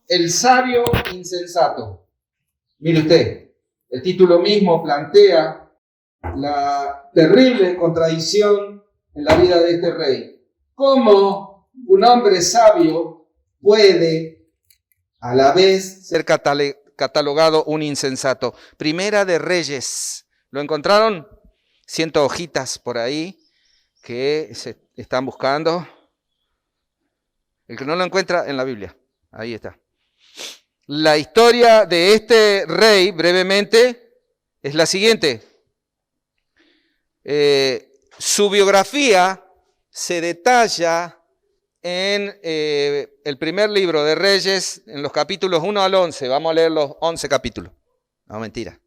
El sabio insensato. Mire usted, el título mismo plantea la terrible contradicción en la vida de este rey. ¿Cómo un hombre sabio puede a la vez ser catalogado un insensato? Primera de Reyes. ¿Lo encontraron? 100 hojitas por ahí que se están buscando. El que no lo encuentra en la Biblia, ahí está. La historia de este rey, brevemente, es la siguiente. Su biografía se detalla en el primer libro de Reyes, en los capítulos 1 al 11. Vamos a leer los 11 capítulos. No, mentira.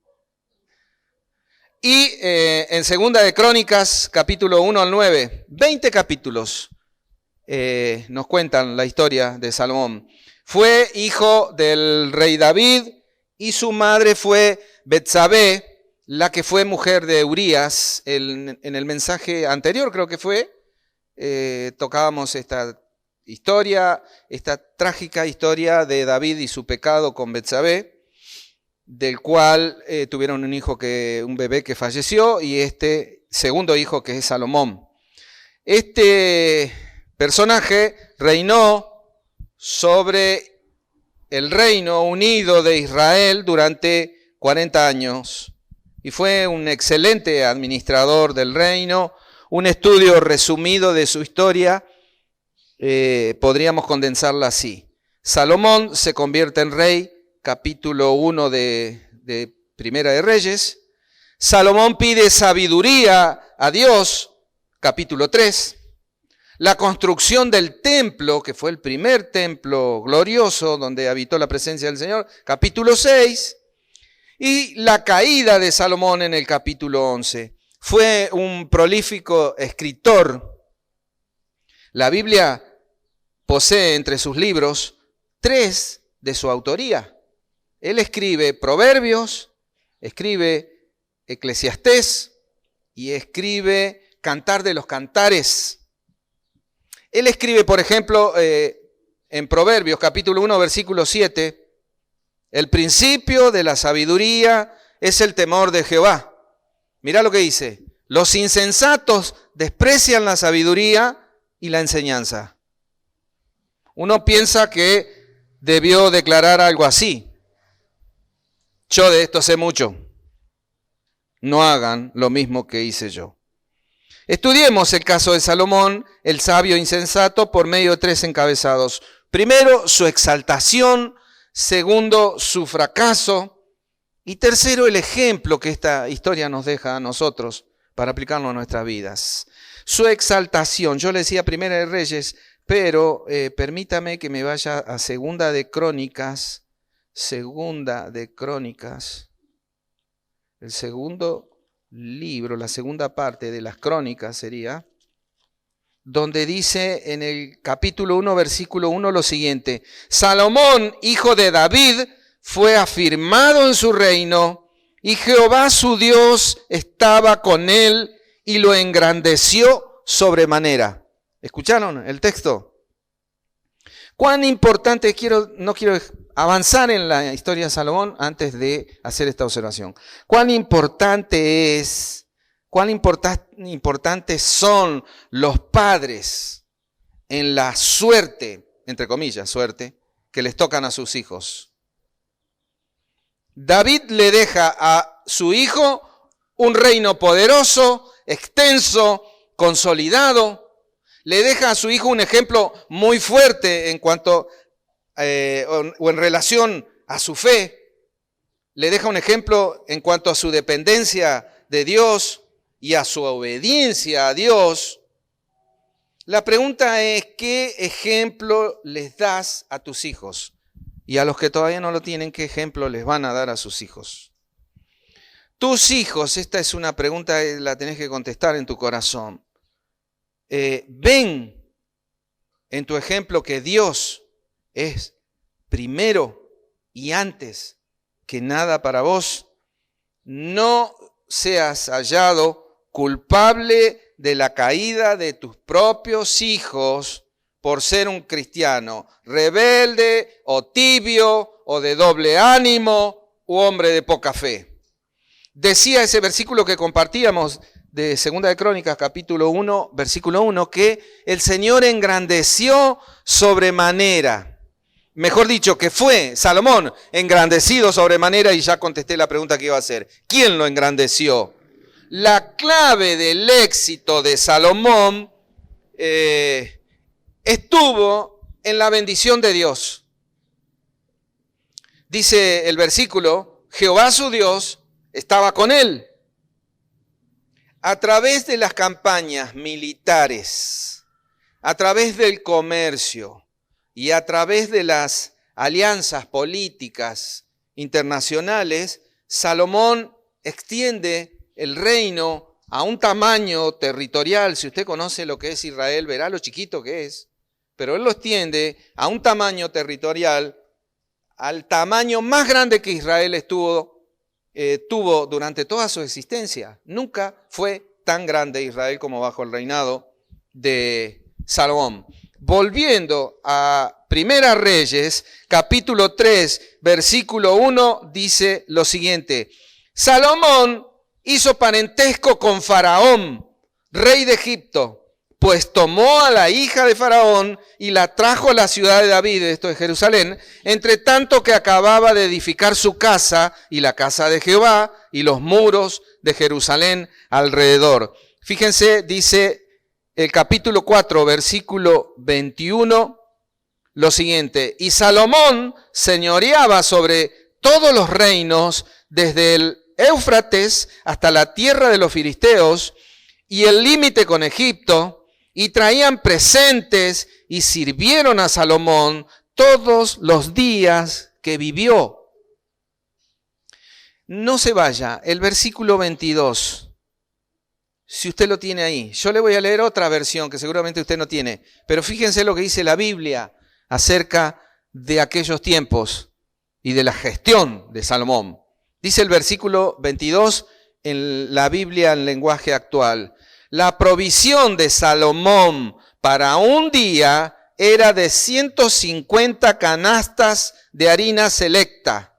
Y en Segunda de Crónicas, capítulo 1 al 9, 20 capítulos nos cuentan la historia de Salomón. Fue hijo del rey David y su madre fue Betsabé, la que fue mujer de Urías. En el mensaje anterior creo que fue, tocábamos esta historia, esta trágica historia de David y su pecado con Betsabé, del cual tuvieron un bebé que falleció, y este segundo hijo que es Salomón. Este personaje reinó sobre el reino unido de Israel durante 40 años y fue un excelente administrador del reino. Un estudio resumido de su historia, podríamos condensarla así. Salomón se convierte en rey, capítulo 1 de Primera de Reyes. Salomón pide sabiduría a Dios, capítulo 3. La construcción del templo, que fue el primer templo glorioso donde habitó la presencia del Señor, capítulo 6. Y la caída de Salomón en el capítulo 11. Fue un prolífico escritor. La Biblia posee entre sus libros 3 de su autoría. Él escribe Proverbios, escribe Eclesiastés y escribe Cantar de los Cantares. Él escribe, por ejemplo, en Proverbios, capítulo 1, versículo 7, el principio de la sabiduría es el temor de Jehová. Mirá lo que dice, los insensatos desprecian la sabiduría y la enseñanza. Uno piensa que debió declarar algo así. Yo de esto sé mucho. No hagan lo mismo que hice yo. Estudiemos el caso de Salomón, el sabio insensato, por medio de 3 encabezados. Primero, su exaltación. Segundo, su fracaso. Y tercero, el ejemplo que esta historia nos deja a nosotros para aplicarlo a nuestras vidas. Su exaltación. Yo le decía Primera de Reyes, pero permítame que me vaya a Segunda de Crónicas. Segunda de Crónicas. El segundo libro, la segunda parte de las Crónicas sería, donde dice en el capítulo 1, versículo 1 lo siguiente: Salomón, hijo de David, fue afirmado en su reino, y Jehová su Dios estaba con él y lo engrandeció sobremanera. ¿Escucharon el texto? Cuán importante, no quiero avanzar en la historia de Salomón antes de hacer esta observación. Cuán importantes son los padres en la suerte, entre comillas, suerte, que les tocan a sus hijos. David le deja a su hijo un reino poderoso, extenso, consolidado. Le deja a su hijo un ejemplo muy fuerte en cuanto o en relación a su fe. Le deja un ejemplo en cuanto a su dependencia de Dios y a su obediencia a Dios. La pregunta es, ¿qué ejemplo les das a tus hijos? Y a los que todavía no lo tienen, ¿qué ejemplo les van a dar a sus hijos? Tus hijos, esta es una pregunta que la tenés que contestar en tu corazón. ¿Ven en tu ejemplo que Dios es primero y antes que nada para vos? No seas hallado culpable de la caída de tus propios hijos por ser un cristiano rebelde o tibio o de doble ánimo u hombre de poca fe. Decía ese versículo que compartíamos de 2 de Crónicas, capítulo 1, versículo 1, que el Señor engrandeció sobremanera. Mejor dicho, que fue Salomón engrandecido sobremanera, y ya contesté la pregunta que iba a hacer. ¿Quién lo engrandeció? La clave del éxito de Salomón estuvo en la bendición de Dios. Dice el versículo, Jehová su Dios estaba con él. A través de las campañas militares, a través del comercio y a través de las alianzas políticas internacionales, Salomón extiende el reino a un tamaño territorial. Si usted conoce lo que es Israel, verá lo chiquito que es. Pero él lo extiende a un tamaño territorial, al tamaño más grande que Israel tuvo durante toda su existencia. Nunca fue tan grande Israel como bajo el reinado de Salomón. Volviendo a Primera Reyes, capítulo 3, versículo 1, dice lo siguiente. Salomón hizo parentesco con Faraón, rey de Egipto, pues tomó a la hija de Faraón y la trajo a la ciudad de David, esto es Jerusalén, entre tanto que acababa de edificar su casa y la casa de Jehová y los muros de Jerusalén alrededor. Fíjense, dice el capítulo 4, versículo 21, lo siguiente. Y Salomón señoreaba sobre todos los reinos, desde el Éufrates hasta la tierra de los filisteos y el límite con Egipto, y traían presentes y sirvieron a Salomón todos los días que vivió. No se vaya, el versículo 22. Si usted lo tiene ahí, yo le voy a leer otra versión que seguramente usted no tiene, pero fíjense lo que dice la Biblia acerca de aquellos tiempos y de la gestión de Salomón. Dice el versículo 22 en la Biblia en lenguaje actual. La provisión de Salomón para un día era de 150 canastas de harina selecta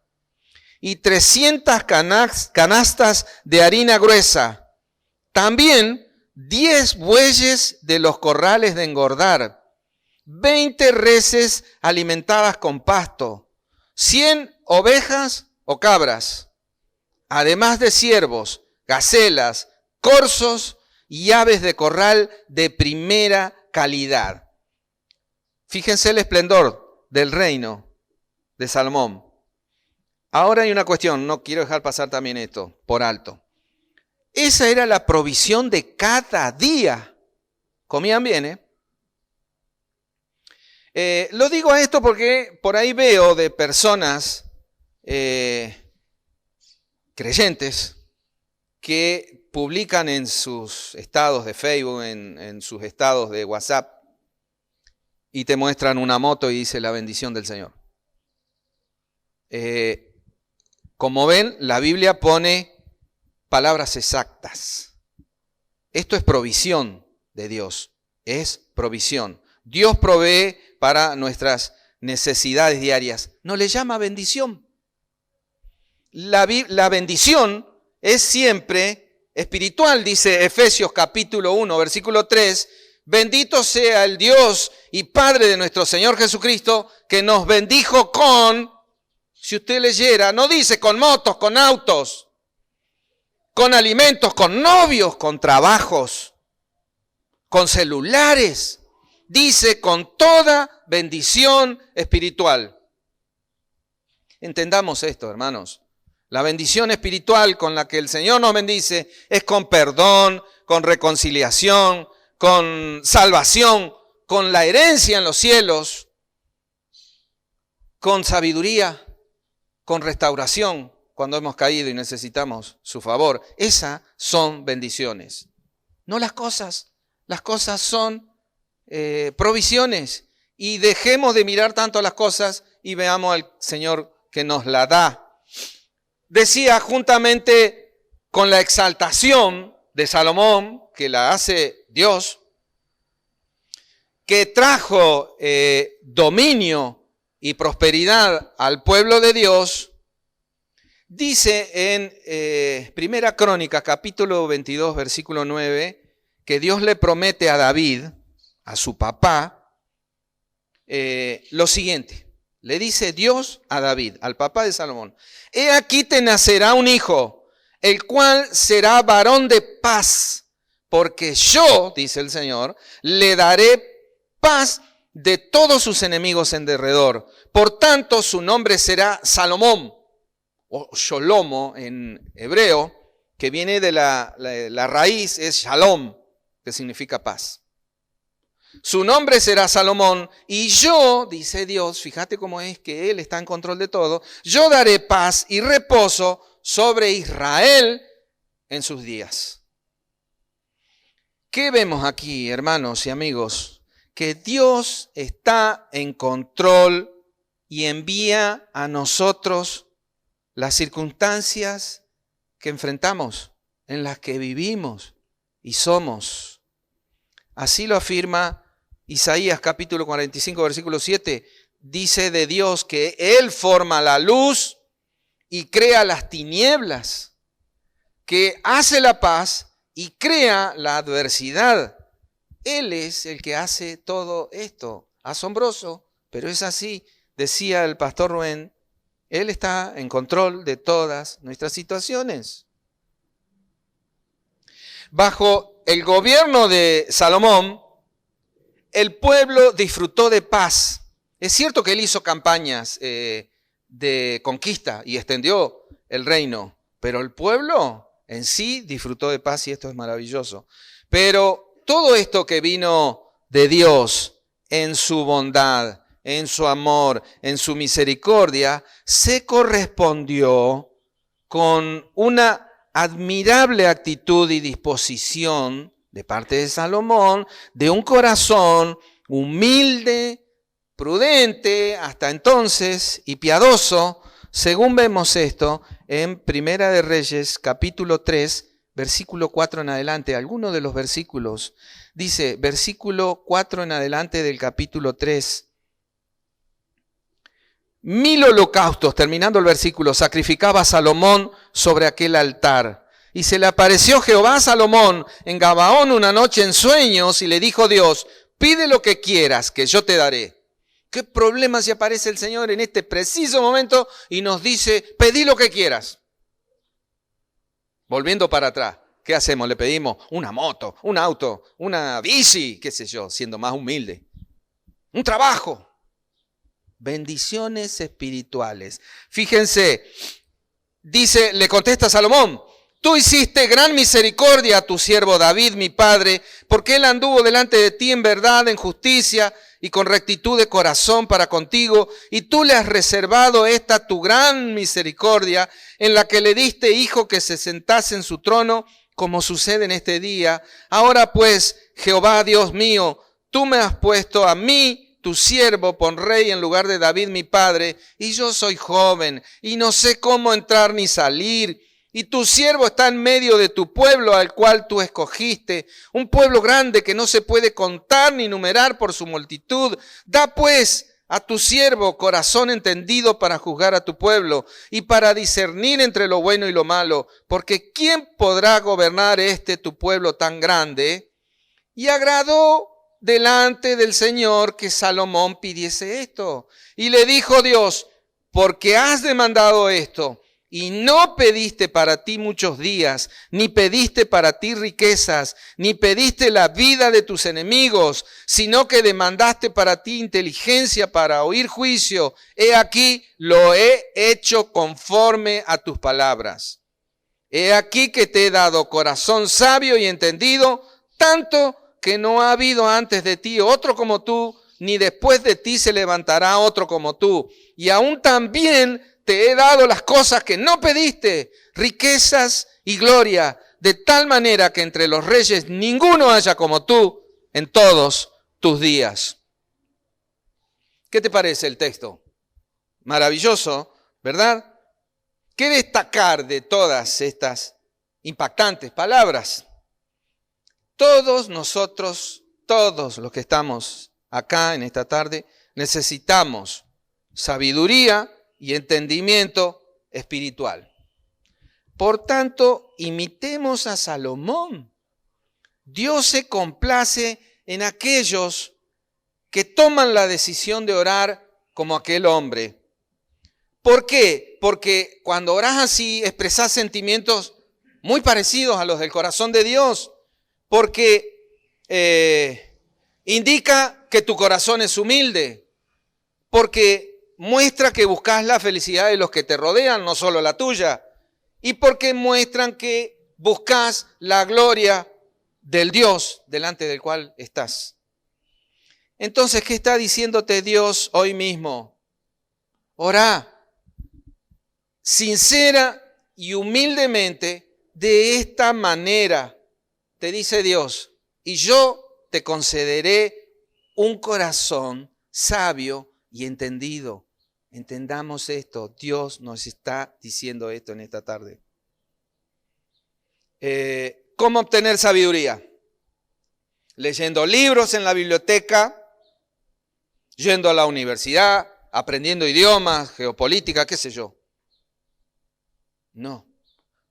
y 300 canastas de harina gruesa. También 10 bueyes de los corrales de engordar, 20 reses alimentadas con pasto, 100 ovejas o cabras, además de ciervos, gacelas, corzos y aves de corral de primera calidad. Fíjense el esplendor del reino de Salomón. Ahora hay una cuestión, no quiero dejar pasar también esto por alto. Esa era la provisión de cada día. Comían bien, Lo digo a esto porque por ahí veo de personas creyentes que publican en sus estados de Facebook, en sus estados de WhatsApp, y te muestran una moto y dice la bendición del Señor. Como ven, la Biblia pone palabras exactas. Esto es provisión de Dios, es provisión. Dios provee para nuestras necesidades diarias. No le llama bendición. La bendición es siempre espiritual, dice Efesios capítulo 1, versículo 3. Bendito sea el Dios y Padre de nuestro Señor Jesucristo, que nos bendijo con, si usted leyera, no dice con motos, con autos, con alimentos, con novios, con trabajos, con celulares. Dice con toda bendición espiritual. Entendamos esto, hermanos. La bendición espiritual con la que el Señor nos bendice es con perdón, con reconciliación, con salvación, con la herencia en los cielos, con sabiduría, con restauración cuando hemos caído y necesitamos su favor. Esas son bendiciones. No las cosas. Las cosas son provisiones. Y dejemos de mirar tanto las cosas y veamos al Señor que nos la da. Decía, juntamente con la exaltación de Salomón, que la hace Dios, que trajo dominio y prosperidad al pueblo de Dios, dice en Primera Crónicas, capítulo 22, versículo 9, que Dios le promete a David, a su papá, lo siguiente. Le dice Dios a David, al papá de Salomón: he aquí te nacerá un hijo, el cual será varón de paz, porque yo, dice el Señor, le daré paz de todos sus enemigos en derredor. Por tanto, su nombre será Salomón, o Sholomo en hebreo, que viene de la raíz, es Shalom, que significa paz. Su nombre será Salomón, y yo, dice Dios, fíjate cómo es que Él está en control de todo, yo daré paz y reposo sobre Israel en sus días. ¿Qué vemos aquí, hermanos y amigos? Que Dios está en control y envía a nosotros las circunstancias que enfrentamos, en las que vivimos y somos. Así lo afirma Isaías capítulo 45, versículo 7. Dice de Dios que Él forma la luz y crea las tinieblas, que hace la paz y crea la adversidad. Él es el que hace todo esto. Asombroso, pero es así. Decía el pastor Rubén, Él está en control de todas nuestras situaciones. Bajo el gobierno de Salomón, el pueblo disfrutó de paz. Es cierto que él hizo campañas de conquista y extendió el reino, pero el pueblo en sí disfrutó de paz y esto es maravilloso. Pero todo esto que vino de Dios en su bondad, en su amor, en su misericordia, se correspondió con una admirable actitud y disposición de parte de Salomón, de un corazón humilde, prudente hasta entonces y piadoso, según vemos esto en Primera de Reyes, capítulo 3, versículo 4 en adelante. Algunos de los versículos, dice, versículo 4 en adelante del capítulo 3. 1000 holocaustos, terminando el versículo, sacrificaba Salomón sobre aquel altar. Y se le apareció Jehová a Salomón en Gabaón una noche en sueños y le dijo Dios: pide lo que quieras, que yo te daré. ¿Qué problema si aparece el Señor en este preciso momento y nos dice: pedí lo que quieras? Volviendo para atrás, ¿qué hacemos? Le pedimos una moto, un auto, una bici, qué sé yo, siendo más humilde. Un trabajo. Bendiciones espirituales. Fíjense, dice, le contesta Salomón: tú hiciste gran misericordia a tu siervo David, mi padre, porque él anduvo delante de ti en verdad, en justicia y con rectitud de corazón para contigo, y tú le has reservado esta tu gran misericordia, en la que le diste hijo que se sentase en su trono, como sucede en este día. Ahora pues, Jehová Dios mío, tú me has puesto a mí, tu siervo, por rey en lugar de David mi padre, y yo soy joven, y no sé cómo entrar ni salir. Y tu siervo está en medio de tu pueblo al cual tú escogiste, un pueblo grande que no se puede contar ni numerar por su multitud. Da pues a tu siervo corazón entendido para juzgar a tu pueblo y para discernir entre lo bueno y lo malo, porque ¿quién podrá gobernar tu pueblo tan grande? Y agradó delante del Señor que Salomón pidiese esto. Y le dijo Dios: porque has demandado esto, y no pediste para ti muchos días, ni pediste para ti riquezas, ni pediste la vida de tus enemigos, sino que demandaste para ti inteligencia para oír juicio. He aquí, lo he hecho conforme a tus palabras. He aquí que te he dado corazón sabio y entendido, tanto que no ha habido antes de ti otro como tú, ni después de ti se levantará otro como tú. Y aún también te he dado las cosas que no pediste, riquezas y gloria, de tal manera que entre los reyes ninguno haya como tú en todos tus días. ¿Qué te parece el texto? Maravilloso, ¿verdad? ¿Qué destacar de todas estas impactantes palabras? Todos nosotros, todos los que estamos acá en esta tarde, necesitamos sabiduría y entendimiento espiritual. Por tanto, imitemos a Salomón. Dios se complace en aquellos que toman la decisión de orar como aquel hombre. ¿Por qué? Porque cuando orás así expresás sentimientos muy parecidos a los del corazón de Dios, porque indica que tu corazón es humilde, porque muestra que buscas la felicidad de los que te rodean, no solo la tuya, y porque muestran que buscas la gloria del Dios delante del cual estás. Entonces, ¿qué está diciéndote Dios hoy mismo? Orá sincera y humildemente de esta manera, te dice Dios, y yo te concederé un corazón sabio y entendido. Entendamos esto, Dios nos está diciendo esto en esta tarde. ¿Cómo obtener sabiduría? Leyendo libros en la biblioteca, yendo a la universidad, aprendiendo idiomas, geopolítica, qué sé yo. No,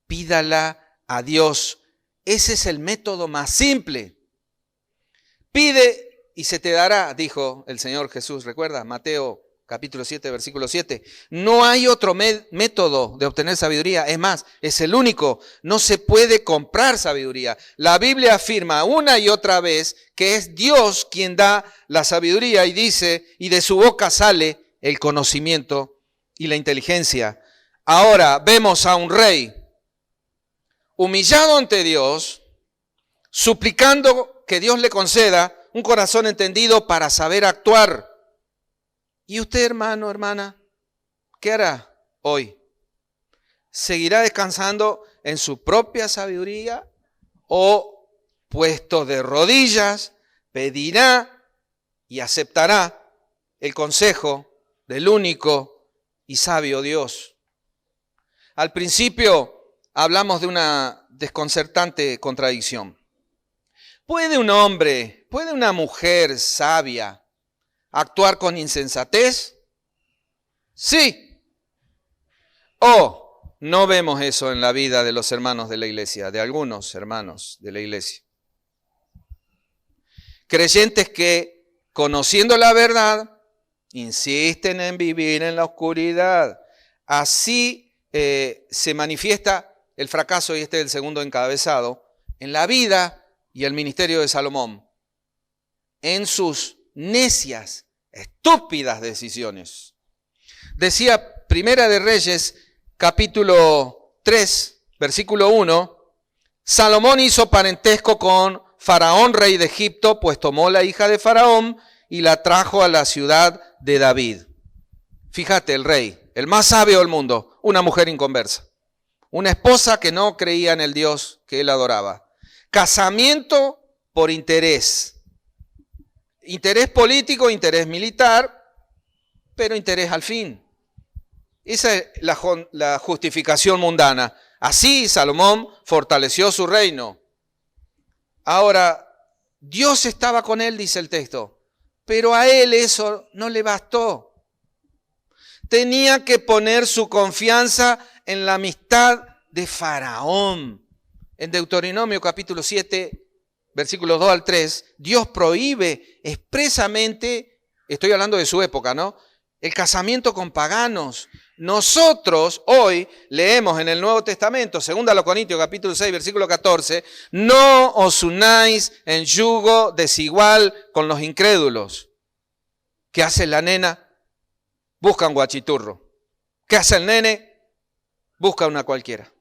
pídala a Dios. Ese es el método más simple. Pide y se te dará, dijo el Señor Jesús, ¿recuerda? Mateo capítulo 7, versículo 7. No hay otro método de obtener sabiduría. Es más, es el único. No se puede comprar sabiduría. La Biblia afirma una y otra vez que es Dios quien da la sabiduría y dice, y de su boca sale el conocimiento y la inteligencia. Ahora vemos a un rey humillado ante Dios, suplicando que Dios le conceda un corazón entendido para saber actuar. ¿Y usted, hermano, hermana, qué hará hoy? ¿Seguirá descansando en su propia sabiduría o, puesto de rodillas, pedirá y aceptará el consejo del único y sabio Dios? Al principio hablamos de una desconcertante contradicción. ¿Puede un hombre, puede una mujer sabia actuar con insensatez? Sí. ¿O no vemos eso en la vida de los hermanos de la iglesia, de algunos hermanos de la iglesia? Creyentes que, conociendo la verdad, insisten en vivir en la oscuridad. Así se manifiesta el fracaso, y este es el segundo encabezado, en la vida y el ministerio de Salomón, en sus necias, estúpidas decisiones. Decía Primera de Reyes, capítulo 3, versículo 1, Salomón hizo parentesco con Faraón, rey de Egipto, pues tomó la hija de Faraón y la trajo a la ciudad de David. Fíjate, el rey, el más sabio del mundo, una mujer inconversa, una esposa que no creía en el Dios que él adoraba. Casamiento por interés. Interés político, interés militar, pero interés al fin. Esa es la justificación mundana. Así Salomón fortaleció su reino. Ahora, Dios estaba con él, dice el texto, pero a él eso no le bastó. Tenía que poner su confianza en la amistad de Faraón. En Deuteronomio capítulo 7, versículos 2 al 3, Dios prohíbe expresamente, estoy hablando de su época, ¿no?, el casamiento con paganos. Nosotros hoy leemos en el Nuevo Testamento, 2 Corintios capítulo 6, versículo 14, no os unáis en yugo desigual con los incrédulos. ¿Qué hace la nena? Busca un guachiturro. ¿Qué hace el nene? Busca una cualquiera.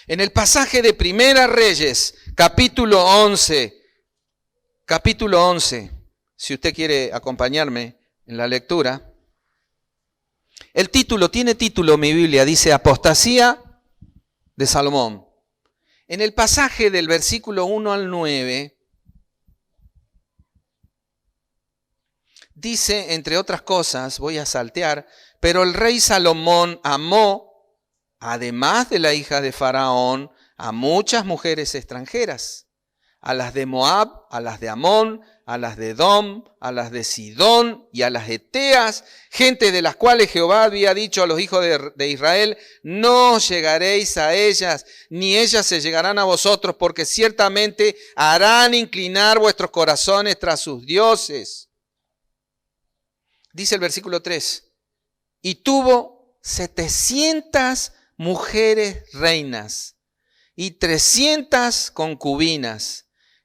En el pasaje de Primera Reyes, capítulo 11, si usted quiere acompañarme en la lectura, tiene título mi Biblia, dice Apostasía de Salomón. En el pasaje del versículo 1 al 9, dice, entre otras cosas, voy a saltear, pero el rey Salomón amó, además de la hija de Faraón, a muchas mujeres extranjeras, a las de Moab, a las de Amón, a las de Edom, a las de Sidón y a las eteas, gente de las cuales Jehová había dicho a los hijos de Israel, no llegaréis a ellas, ni ellas se llegarán a vosotros, porque ciertamente harán inclinar vuestros corazones tras sus dioses. Dice el versículo 3, y tuvo 700 mujeres reinas y 300 concubinas,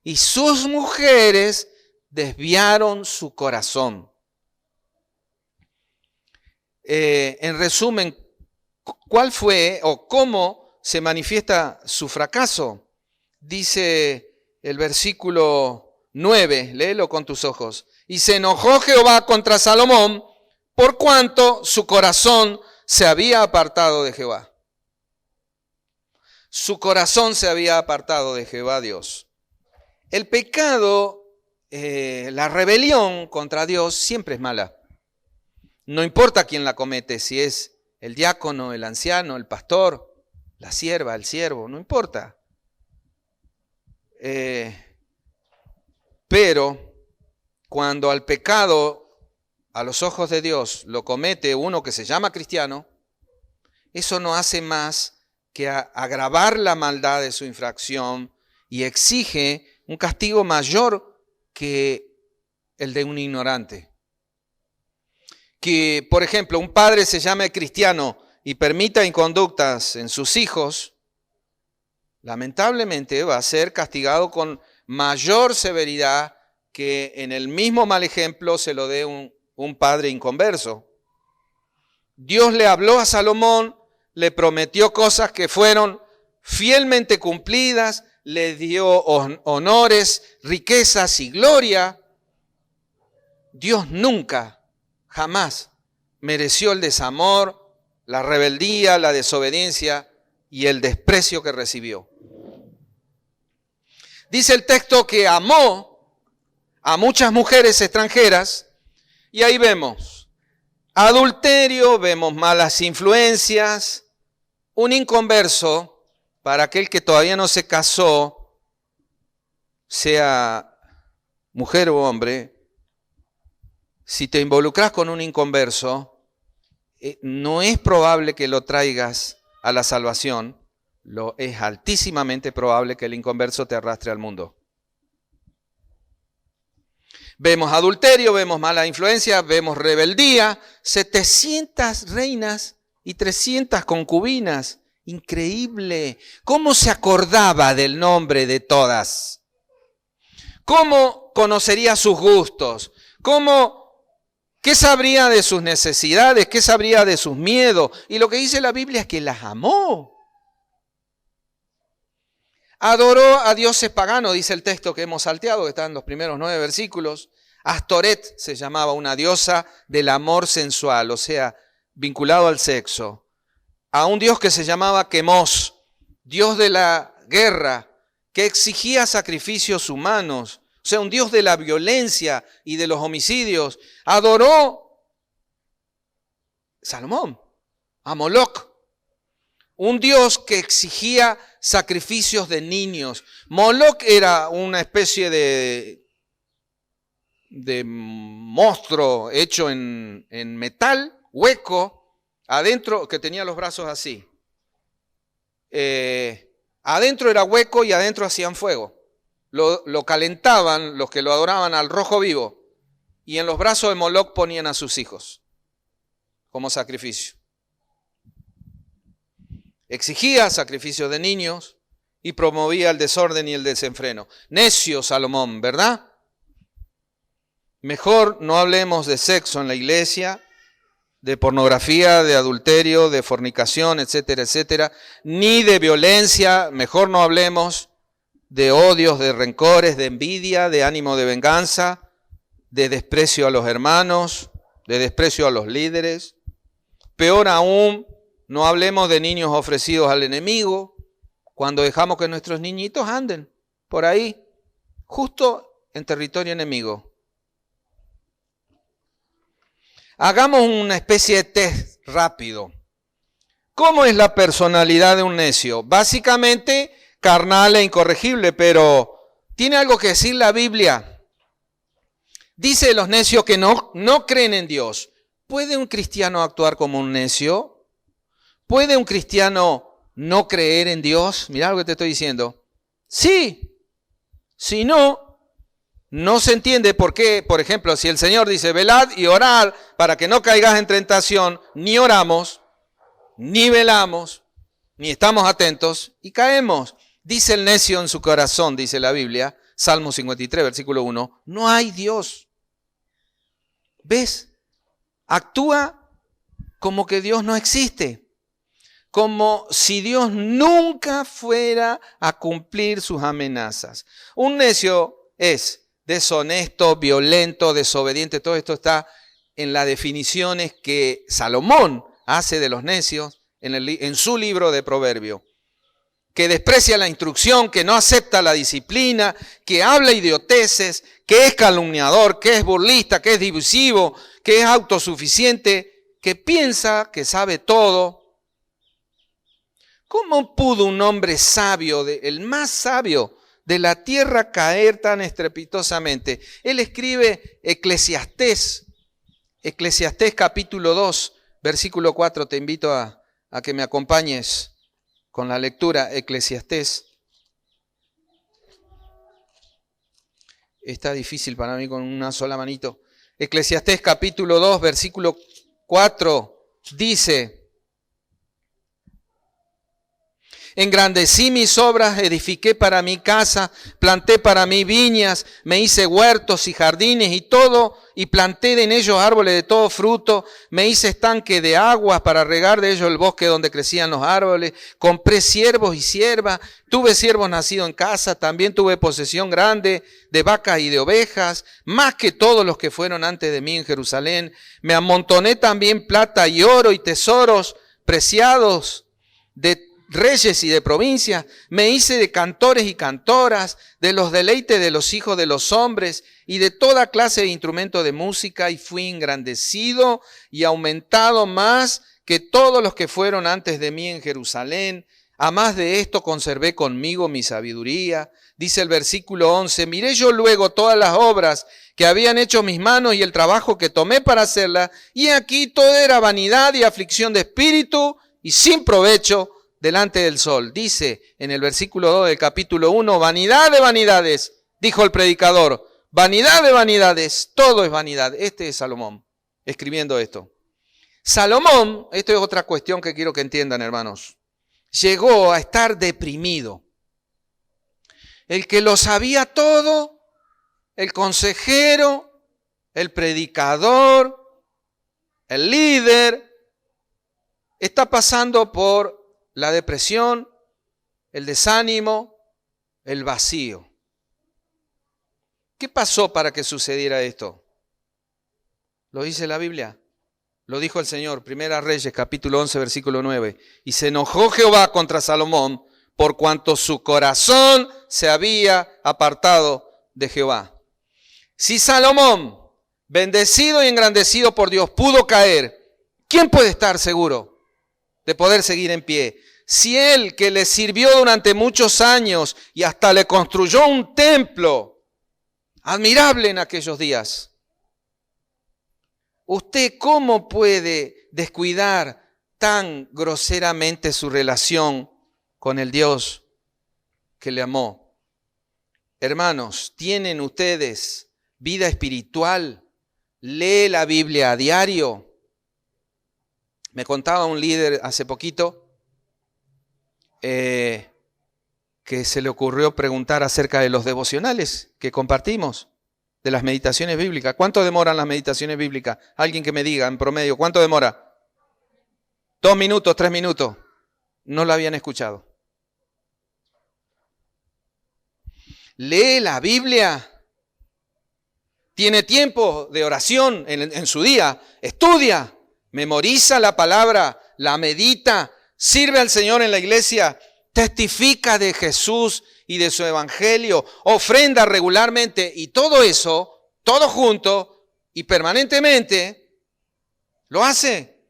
y sus mujeres desviaron su corazón. En resumen, ¿cuál fue o cómo se manifiesta su fracaso? Dice el versículo 9, léelo con tus ojos. Y se enojó Jehová contra Salomón por cuanto su corazón se había apartado de Jehová. Su corazón se había apartado de Jehová Dios. El pecado, la rebelión contra Dios siempre es mala. No importa quién la comete, si es el diácono, el anciano, el pastor, la sierva, el siervo, no importa. Pero cuando al pecado, a los ojos de Dios, lo comete uno que se llama cristiano, eso no hace más que agravar la maldad de su infracción y exige un castigo mayor que el de un ignorante. Que, por ejemplo, un padre se llame cristiano y permita inconductas en sus hijos, lamentablemente va a ser castigado con mayor severidad que en el mismo mal ejemplo se lo dé un padre inconverso. Dios le habló a Salomón, le prometió cosas que fueron fielmente cumplidas, le dio honores, riquezas y gloria. Dios nunca, jamás mereció el desamor, la rebeldía, la desobediencia y el desprecio que recibió. Dice el texto que amó a muchas mujeres extranjeras y ahí vemos adulterio, vemos malas influencias, un inconverso. Para aquel que todavía no se casó, sea mujer o hombre, si te involucras con un inconverso, no es probable que lo traigas a la salvación, es altísimamente probable que el inconverso te arrastre al mundo. Vemos adulterio, vemos mala influencia, vemos rebeldía, 700 reinas y 300 concubinas. Increíble. ¿Cómo se acordaba del nombre de todas? ¿Cómo conocería sus gustos? ¿Qué sabría de sus necesidades? ¿Qué sabría de sus miedos? Y lo que dice la Biblia es que las amó. Adoró a dioses paganos, dice el texto que hemos salteado, que está en los primeros 9 versículos. Astoret se llamaba una diosa del amor sensual, o sea, vinculado al sexo. A un dios que se llamaba Quemos, dios de la guerra, que exigía sacrificios humanos, o sea, un dios de la violencia y de los homicidios. Adoró Salomón a Moloc, un dios que exigía sacrificios de niños. Moloc era una especie de monstruo hecho en metal, hueco, adentro, que tenía los brazos así. Adentro era hueco y adentro hacían fuego. Lo calentaban los que lo adoraban al rojo vivo y en los brazos de Moloc ponían a sus hijos como sacrificio. Exigía sacrificios de niños y promovía el desorden y el desenfreno. Necio Salomón, ¿verdad? Mejor no hablemos de sexo en la iglesia, de pornografía, de adulterio, de fornicación, etcétera, etcétera, ni de violencia. Mejor no hablemos de odios, de rencores, de envidia, de ánimo de venganza, de desprecio a los hermanos, de desprecio a los líderes. Peor aún, no hablemos de niños ofrecidos al enemigo, cuando dejamos que nuestros niñitos anden por ahí, justo en territorio enemigo. Hagamos una especie de test rápido. ¿Cómo es la personalidad de un necio? Básicamente carnal e incorregible, pero ¿Tiene algo que decir la Biblia? Dice de los necios que no creen en Dios. ¿Puede un cristiano actuar como un necio? ¿Puede un cristiano no creer en Dios? Mirá lo que te estoy diciendo. Sí. Si no, no se entiende por qué, por ejemplo, si el Señor dice, velad y orad para que no caigas en tentación, ni oramos, ni velamos, ni estamos atentos y caemos. Dice el necio en su corazón, dice la Biblia, Salmo 53, versículo 1, no hay Dios. ¿Ves? Actúa como que Dios no existe. Como si Dios nunca fuera a cumplir sus amenazas. Un necio es deshonesto, violento, desobediente. Todo esto está en las definiciones que Salomón hace de los necios en su libro de Proverbios. Que desprecia la instrucción, que no acepta la disciplina, que habla idioteces, que es calumniador, que es burlista, que es divisivo, que es autosuficiente, que piensa que sabe todo. ¿Cómo pudo un hombre sabio, el más sabio de la tierra, caer tan estrepitosamente? Él escribe Eclesiastés capítulo 2, versículo 4. Te invito a que me acompañes con la lectura. Eclesiastés. Está difícil para mí con una sola manito. Eclesiastés capítulo 2, versículo 4 dice: engrandecí mis obras, edifiqué para mi casa, planté para mí viñas, me hice huertos y jardines y todo, y planté en ellos árboles de todo fruto, me hice estanque de aguas para regar de ellos el bosque donde crecían los árboles, compré siervos y siervas, tuve siervos nacidos en casa, también tuve posesión grande de vacas y de ovejas, más que todos los que fueron antes de mí en Jerusalén, me amontoné también plata y oro y tesoros preciados de reyes y de provincias, me hice de cantores y cantoras, de los deleites de los hijos de los hombres y de toda clase de instrumentos de música, y fui engrandecido y aumentado más que todos los que fueron antes de mí en Jerusalén. A más de esto conservé conmigo mi sabiduría. Dice el versículo 11, miré yo luego todas las obras que habían hecho mis manos y el trabajo que tomé para hacerlas, y aquí todo era vanidad y aflicción de espíritu y sin provecho delante del sol. Dice en el versículo 2 del capítulo 1, vanidad de vanidades, dijo el predicador, vanidad de vanidades, todo es vanidad. Este es Salomón escribiendo esto. Salomón, esto es otra cuestión que quiero que entiendan, hermanos, llegó a estar deprimido. El que lo sabía todo, el consejero, el predicador, el líder, está pasando por la depresión, el desánimo, el vacío. ¿Qué pasó para que sucediera esto? ¿Lo dice la Biblia? Lo dijo el Señor, Primera Reyes, capítulo 11, versículo 9. Y se enojó Jehová contra Salomón por cuanto su corazón se había apartado de Jehová. Si Salomón, bendecido y engrandecido por Dios, pudo caer, ¿quién puede estar seguro de poder seguir en pie? Si él, que le sirvió durante muchos años y hasta le construyó un templo admirable en aquellos días, ¿usted cómo puede descuidar tan groseramente su relación con el Dios que le amó? Hermanos, ¿tienen ustedes vida espiritual? ¿Lee la Biblia a diario? Me contaba un líder hace poquito que se le ocurrió preguntar acerca de los devocionales que compartimos, de las meditaciones bíblicas. ¿Cuánto demoran las meditaciones bíblicas? Alguien que me diga en promedio, ¿cuánto demora? 2 minutos, 3 minutos. No lo habían escuchado. ¿Lee la Biblia? ¿Tiene tiempo de oración en su día? ¿Estudia? ¿Memoriza la palabra? ¿La medita? ¿Sirve al Señor en la iglesia? ¿Testifica de Jesús y de su evangelio? ¿Ofrenda regularmente? Y todo eso, todo junto y permanentemente, ¿lo hace?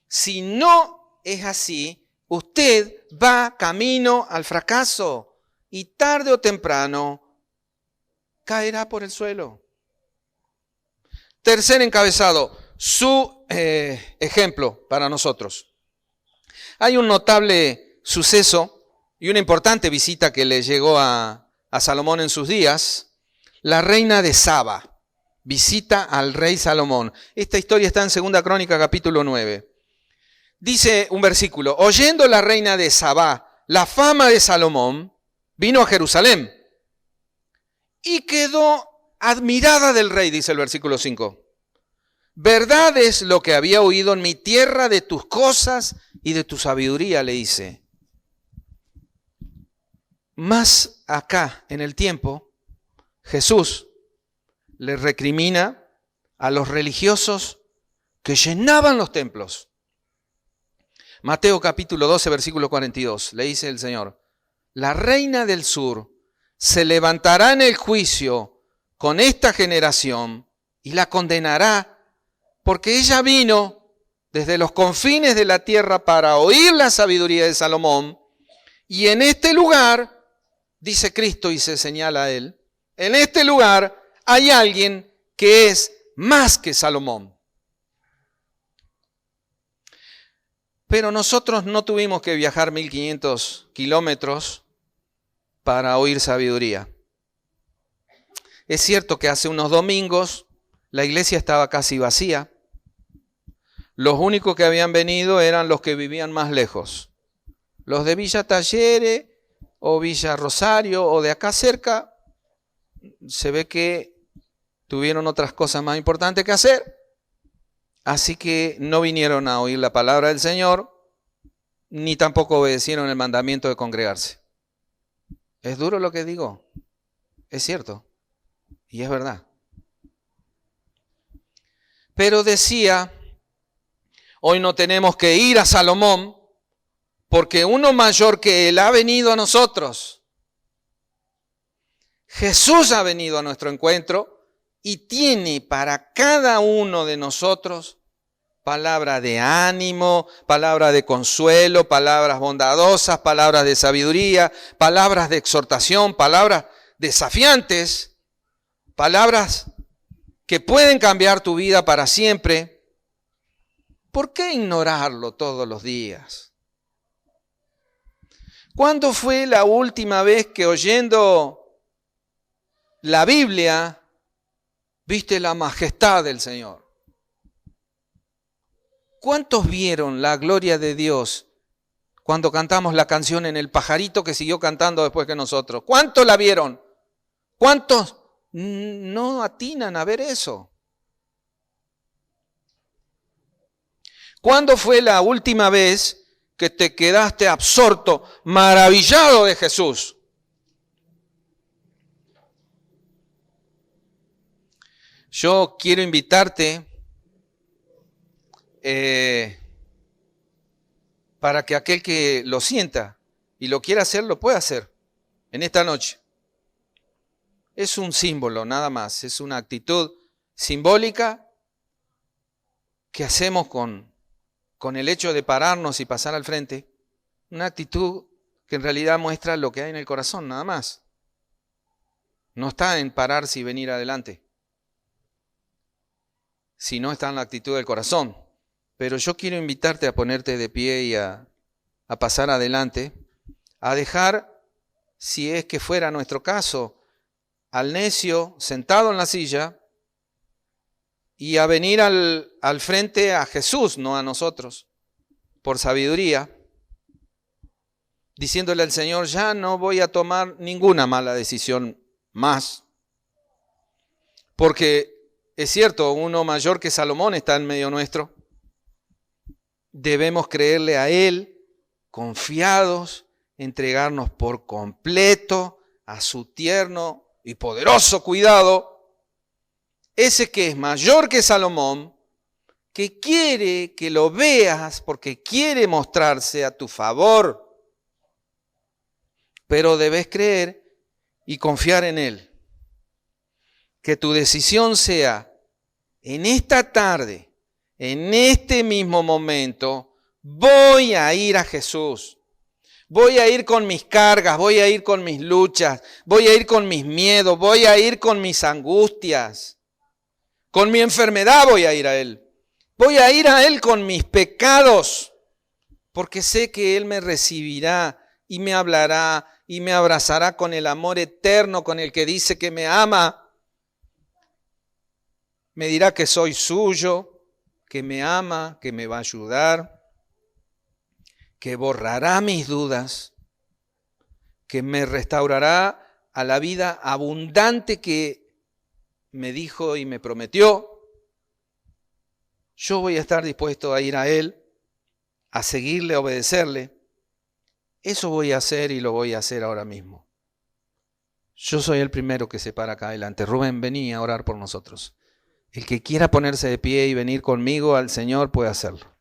Si no es así, usted va camino al fracaso y tarde o temprano caerá por el suelo. Tercer encabezado, su ejemplo para nosotros. Hay un notable suceso y una importante visita que le llegó a Salomón en sus días. La reina de Saba visita al rey Salomón. Esta historia está en 2 Crónicas capítulo 9. Dice un versículo: oyendo la reina de Saba la fama de Salomón, vino a Jerusalén y quedó admirada del rey, dice el versículo 5. Verdad es lo que había oído en mi tierra de tus cosas y de tu sabiduría, le dice. Más acá en el tiempo, Jesús le recrimina a los religiosos que llenaban los templos. Mateo capítulo 12, versículo 42, le dice el Señor: la reina del sur se levantará en el juicio con esta generación y la condenará, porque ella vino desde los confines de la tierra para oír la sabiduría de Salomón, y en este lugar, dice Cristo y se señala a él, en este lugar hay alguien que es más que Salomón. Pero nosotros no tuvimos que viajar 1500 kilómetros para oír sabiduría. Es cierto que hace unos domingos la iglesia estaba casi vacía. Los únicos que habían venido eran los que vivían más lejos. Los de Villa Talleres o Villa Rosario o de acá cerca, se ve que tuvieron otras cosas más importantes que hacer. Así que no vinieron a oír la palabra del Señor, ni tampoco obedecieron el mandamiento de congregarse. ¿Es duro lo que digo? Es cierto, y es verdad. Pero decía, hoy no tenemos que ir a Salomón, porque uno mayor que él ha venido a nosotros. Jesús ha venido a nuestro encuentro y tiene para cada uno de nosotros palabra de ánimo, palabra de consuelo, palabras bondadosas, palabras de sabiduría, palabras de exhortación, palabras desafiantes, palabras que pueden cambiar tu vida para siempre. ¿Por qué ignorarlo todos los días? ¿Cuándo fue la última vez que oyendo la Biblia viste la majestad del Señor? ¿Cuántos vieron la gloria de Dios cuando cantamos la canción en El Pajarito que siguió cantando después que nosotros? ¿Cuántos la vieron? ¿Cuántos no atinan a ver eso? ¿Cuándo fue la última vez que te quedaste absorto, maravillado de Jesús? Yo quiero invitarte para que aquel que lo sienta y lo quiera hacer, lo pueda hacer en esta noche. Es un símbolo, nada más. Es una actitud simbólica que hacemos con el hecho de pararnos y pasar al frente. Una actitud que en realidad muestra lo que hay en el corazón, nada más. No está en pararse y venir adelante, sino está en la actitud del corazón. Pero yo quiero invitarte a ponerte de pie y a pasar adelante, a dejar, si es que fuera nuestro caso, al necio sentado en la silla y a venir al frente a Jesús, no a nosotros, por sabiduría, diciéndole al Señor: ya no voy a tomar ninguna mala decisión más, porque es cierto, uno mayor que Salomón está en medio nuestro. Debemos creerle a Él, confiados, entregarnos por completo a su tierno y poderoso cuidado. Ese que es mayor que Salomón, que quiere que lo veas porque quiere mostrarse a tu favor. Pero debes creer y confiar en Él. Que tu decisión sea, en esta tarde, en este mismo momento, voy a ir a Jesús. Voy a ir con mis cargas, voy a ir con mis luchas, voy a ir con mis miedos, voy a ir con mis angustias. Con mi enfermedad voy a ir a Él. Voy a ir a Él con mis pecados, porque sé que Él me recibirá y me hablará y me abrazará con el amor eterno con el que dice que me ama. Me dirá que soy suyo, que me ama, que me va a ayudar, que borrará mis dudas, que me restaurará a la vida abundante que me dijo y me prometió. Yo voy a estar dispuesto a ir a Él, a seguirle, a obedecerle. Eso voy a hacer y lo voy a hacer ahora mismo. Yo soy el primero que se para acá adelante. Rubén, vení a orar por nosotros. El que quiera ponerse de pie y venir conmigo al Señor puede hacerlo.